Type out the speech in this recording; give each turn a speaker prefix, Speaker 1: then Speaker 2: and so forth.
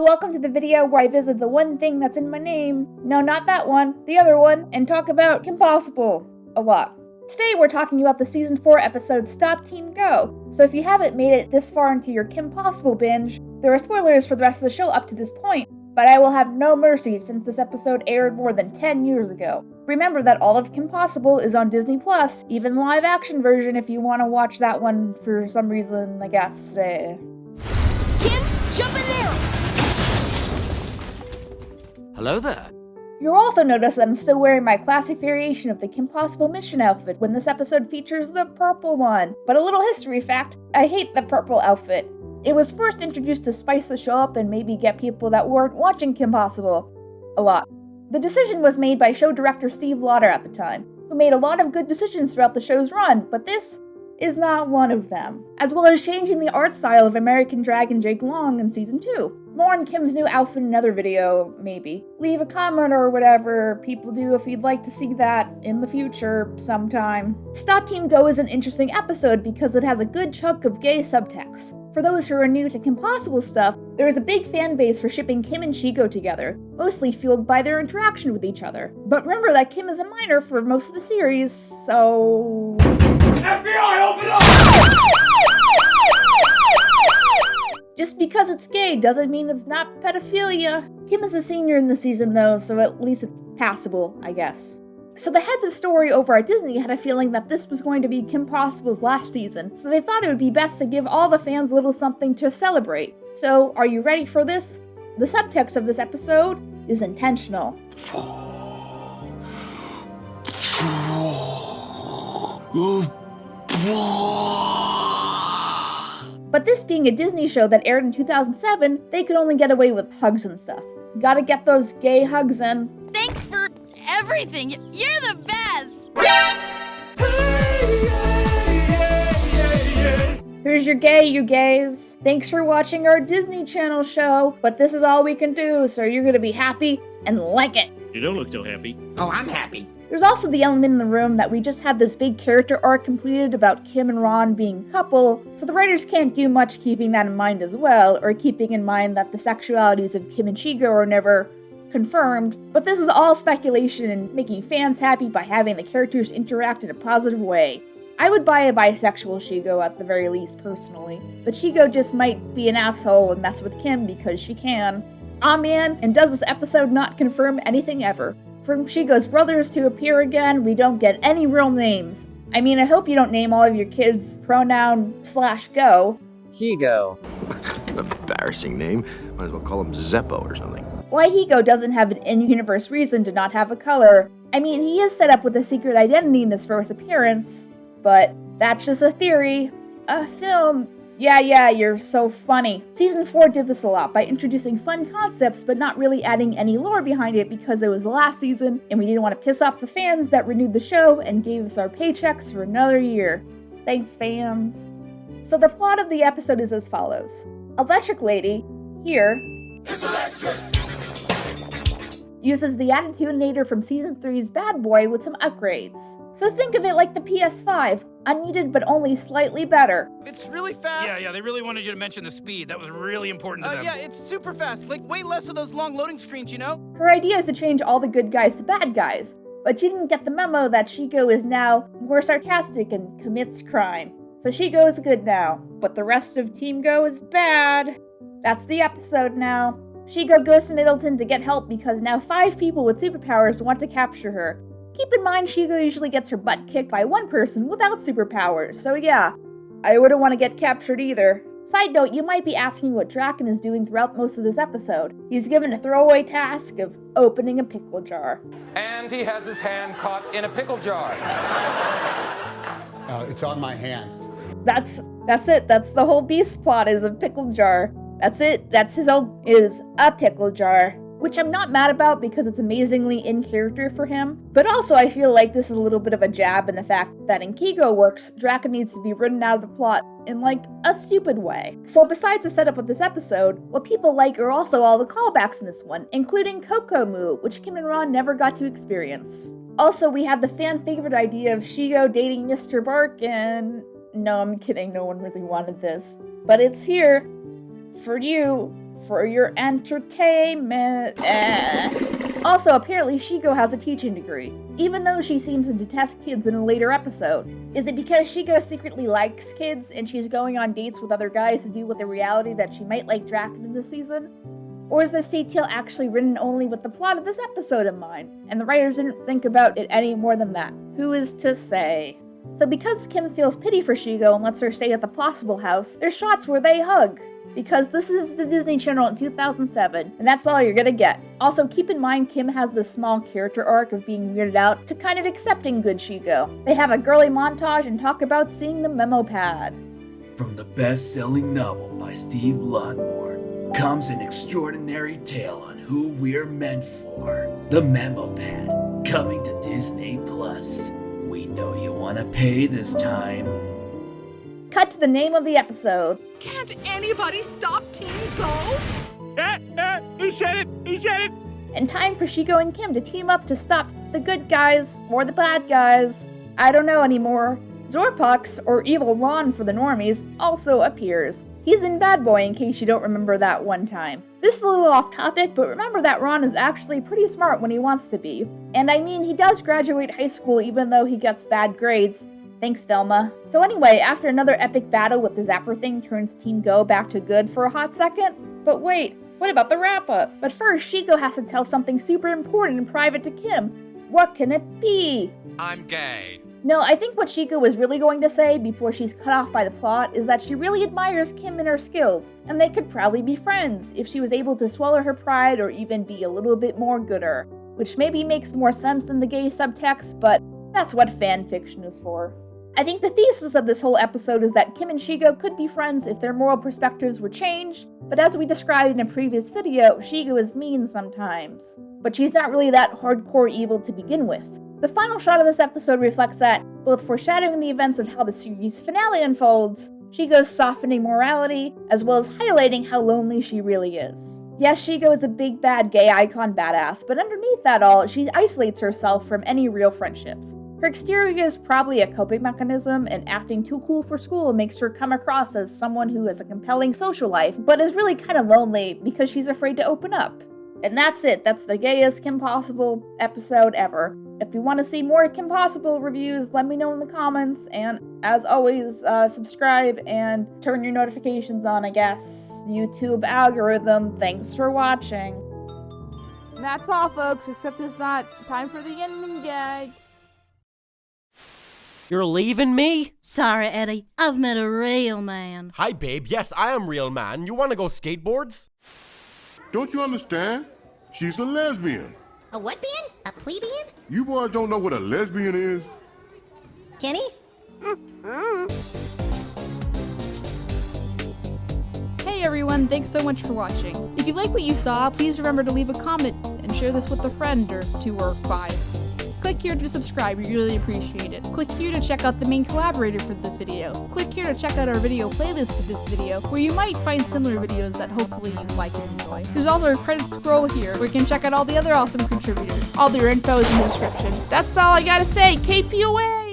Speaker 1: welcome to the video where I visit the one thing that's in my name, no not that one, the other one, and talk about KimPossibleAlot. Today we're talking about the Season 4 episode Stop Team Go, so if you haven't made it this far into your Kim Possible binge, there are spoilers for the rest of the show up to this point, but I will have no mercy since this episode aired more than 10 years ago. Remember that all of Kim Possible is on Disney+, even the live-action version if you want to watch that one for some reason, I guess.
Speaker 2: Kim, jump in there!
Speaker 3: Hello there.
Speaker 1: You'll also notice that I'm still wearing my classic variation of the Kim Possible mission outfit when this episode features the purple one. But a little history fact, I hate the purple outfit. It was first introduced to spice the show up and maybe get people that weren't watching Kim Possible a lot. The decision was made by show director Steve Lauder at the time, who made a lot of good decisions throughout the show's run, but this is not one of them. As well as changing the art style of American Dragon Jake Long in Season 2. More on Kim's new outfit in another video, maybe. Leave a comment or whatever people do if you'd like to see that in the future sometime. Stop Team Go is an interesting episode because it has a good chunk of gay subtext. For those who are new to Kim Possible stuff, there is a big fan base for shipping Kim and Shigo together, mostly fueled by their interaction with each other. But remember that Kim is a minor for most of the series, so...
Speaker 4: FBI, open up!
Speaker 1: Just because it's gay doesn't mean it's not pedophilia. Kim is a senior in the season though, so at least it's passable, I guess. So the heads of story over at Disney had a feeling that this was going to be Kim Possible's last season, so they thought it would be best to give all the fans a little something to celebrate. So, are you ready for this? The subtext of this episode is intentional. But this being a Disney show that aired in 2007, they could only get away with hugs and stuff. Gotta get those gay hugs in.
Speaker 2: Thanks for everything. You're the best!
Speaker 1: Here's your gay, you gays. Thanks for watching our Disney Channel show, but this is all we can do, so you're gonna be happy and like it.
Speaker 4: You don't look so happy.
Speaker 3: Oh, I'm happy.
Speaker 1: There's also the element in the room that we just had this big character arc completed about Kim and Ron being a couple, so the writers can't do much keeping that in mind as well, or keeping in mind that the sexualities of Kim and Shigo are never confirmed, but this is all speculation and making fans happy by having the characters interact in a positive way. I would buy a bisexual Shigo at the very least, personally, but Shigo just might be an asshole and mess with Kim because she can. Aw man, and does this episode not confirm anything ever? From Shigo's brothers to appear again, we don't get any real names. I mean, I hope you don't name all of your kids pronoun/go.
Speaker 5: Higo.
Speaker 6: Embarrassing name. Might as well call him Zeppo or something.
Speaker 1: Why Higo doesn't have an in-universe reason to not have a color. I mean, he is set up with a secret identity in this first appearance, but that's just a theory. A film. Yeah, you're so funny. Season 4 did this a lot by introducing fun concepts but not really adding any lore behind it because it was the last season and we didn't want to piss off the fans that renewed the show and gave us our paychecks for another year. Thanks, fans. So the plot of the episode is as follows. Electric Lady, here, uses the Attitudinator from Season 3's Bad Boy with some upgrades. So think of it like the PS5, unneeded but only slightly better.
Speaker 7: It's really fast.
Speaker 8: Yeah, they really wanted you to mention the speed. That was really important to them.
Speaker 7: Yeah, it's super fast. Like, way less of those long loading screens, you know?
Speaker 1: Her idea is to change all the good guys to bad guys, but she didn't get the memo that Shigo is now more sarcastic and commits crime. So Shigo is good now, but the rest of Team Go is bad. That's the episode now. Shigo goes to Middleton to get help because now 5 people with superpowers want to capture her. Keep in mind Shigo usually gets her butt kicked by one person without superpowers, so yeah, I wouldn't want to get captured either. Side note, you might be asking what Draken is doing throughout most of this episode. He's given a throwaway task of opening a pickle jar.
Speaker 9: And he has his hand caught in a pickle jar.
Speaker 10: It's on my hand.
Speaker 1: That's it. That's the whole Beast plot, is a pickle jar. That's it. That's his own, is a pickle jar. Which I'm not mad about because it's amazingly in character for him. But also I feel like this is a little bit of a jab in the fact that in Kigo works, Draken needs to be written out of the plot in like a stupid way. So besides the setup of this episode, what people like are also all the callbacks in this one, including Kokomu, which Kim and Ron never got to experience. Also, we had the fan favorite idea of Shigo dating Mr. Bark and... No, I'm kidding, no one really wanted this. But it's here. For you, for your entertainment. Also, apparently Shigo has a teaching degree, even though she seems to detest kids in a later episode. Is it because Shigo secretly likes kids and she's going on dates with other guys to deal with the reality that she might like Draken in this season? Or is this detail actually written only with the plot of this episode in mind, and the writers didn't think about it any more than that? Who is to say? So because Kim feels pity for Shigo and lets her stay at the Possible House, there's shots where they hug. Because this is the Disney Channel in 2007, and that's all you're gonna get. Also, keep in mind Kim has this small character arc of being weirded out to kind of accepting good Shigo. They have a girly montage and talk about seeing the memo pad.
Speaker 5: From the best-selling novel by Steve Ludmore comes an extraordinary tale on who we're meant for. The memo pad, coming to Disney Plus. We know you wanna pay this time.
Speaker 1: Cut to the name of the episode.
Speaker 10: Can't anybody stop Team Go?
Speaker 4: He said it! He said it!
Speaker 1: And time for Shigo and Kim to team up to stop the good guys or the bad guys. I don't know anymore. Zorpux, or Evil Ron for the normies, also appears. He's in Bad Boy in case you don't remember that one time. This is a little off topic, but remember that Ron is actually pretty smart when he wants to be. And I mean, he does graduate high school even though he gets bad grades. Thanks, Velma. So anyway, after another epic battle with the Zapper thing turns Team Go back to good for a hot second. But wait, what about the wrap-up? But first, Shigo has to tell something super important and private to Kim. What can it be?
Speaker 11: I'm gay.
Speaker 1: No, I think what Shigo was really going to say before she's cut off by the plot is that she really admires Kim and her skills, and they could probably be friends if she was able to swallow her pride or even be a little bit more gooder. Which maybe makes more sense than the gay subtext, but that's what fan fiction is for. I think the thesis of this whole episode is that Kim and Shigo could be friends if their moral perspectives were changed, but as we described in a previous video, Shigo is mean sometimes. But she's not really that hardcore evil to begin with. The final shot of this episode reflects that, both foreshadowing the events of how the series finale unfolds, Shigo's softening morality, as well as highlighting how lonely she really is. Yes, Shigo is a big bad gay icon badass, but underneath that all, she isolates herself from any real friendships. Her exterior is probably a coping mechanism, and acting too cool for school makes her come across as someone who has a compelling social life, but is really kind of lonely because she's afraid to open up. And that's it. That's the gayest Kim Possible episode ever. If you want to see more Kim Possible reviews, let me know in the comments, and as always, subscribe and turn your notifications on, I guess. YouTube algorithm. Thanks for watching. And that's all, folks, except it's not time for the ending gag.
Speaker 12: You're leaving me?
Speaker 2: Sorry, Eddie. I've met a real man.
Speaker 12: Hi, babe. Yes, I am real man. You want to go skateboards?
Speaker 13: Don't you understand? She's a lesbian.
Speaker 14: A what bean? A plebeian?
Speaker 13: You boys don't know what a lesbian is?
Speaker 14: Kenny?
Speaker 15: Hey everyone, thanks so much for watching. If you like what you saw, please remember to leave a comment and share this with a friend or 2 or 5. Click here to subscribe, we really appreciate it. Click here to check out the main collaborator for this video. Click here to check out our video playlist for this video, where you might find similar videos that hopefully you like and enjoy. There's also a credits scroll here, where you can check out all the other awesome contributors. All their info is in the description. That's all I gotta say, KPOA!